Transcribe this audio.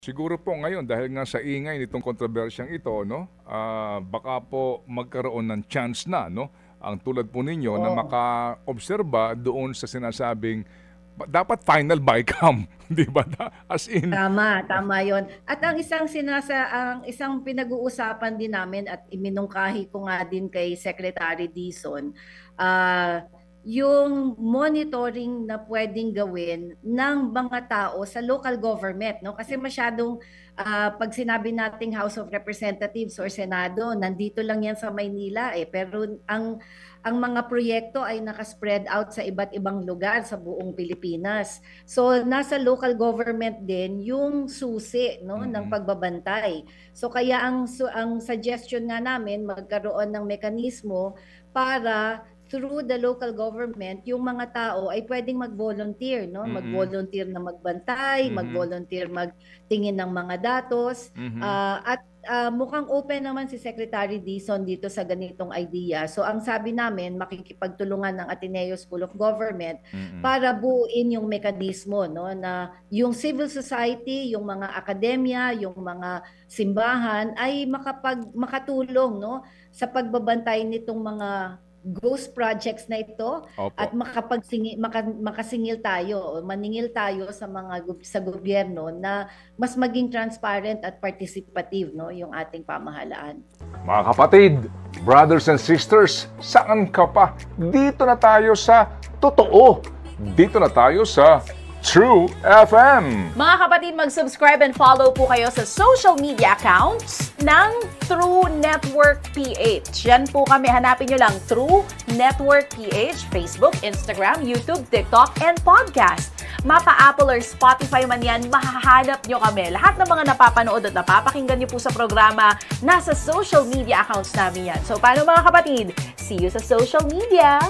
Siguro po ngayon dahil nga sa ingay nitong kontrobersyang ito, no, baka po magkaroon ng chance na, no, ang tulad po ninyo na maka-obserba doon sa sinasabing dapat final bycam, di ba? As in, Tama 'yon. At ang isang pinag-uusapan din namin at iminungkahi ko nga din kay Secretary Dizon, yung monitoring na pwedeng gawin ng mga tao sa local government, no? Kasi masyadong pag sinabi nating House of Representatives or Senado, nandito lang yan sa Maynila pero ang mga proyekto ay nakaspread out sa iba't ibang lugar sa buong Pilipinas. So nasa local government din yung susi, no, ng pagbabantay. So kaya ang suggestion nga namin magkaroon ng mekanismo para through the local government, yung mga tao ay pwedeng mag-volunteer, no? Mag-volunteer na magbantay, mag-volunteer magtingin ng mga datos, at mukhang open naman si Secretary Dizon dito sa ganitong idea. So ang sabi namin, makikipagtulungan ng Ateneo School of Government para buuin yung mekanismo, no, na yung civil society, yung mga akademya, yung mga simbahan ay makatulong, no, sa pagbabantay nitong mga ghost projects na ito. Opo. At makasingil tayo, maningil tayo sa gobyerno na mas maging transparent at participative, no, yung ating pamahalaan. Mga kapatid, brothers and sisters, saan ka pa? Dito na tayo sa totoo. Dito na tayo sa True FM. Mga kapatid, mag-subscribe and follow po kayo sa social media accounts ng True Network PH. Yan po kami. Hanapin nyo lang True Network PH, Facebook, Instagram, YouTube, TikTok, and podcast. Mapa Apple or Spotify man yan, mahahanap nyo kami. Lahat ng mga napapanood at napapakinggan nyo po sa programa, nasa social media accounts namin yan. So, paano mga kapatid? See you sa social media!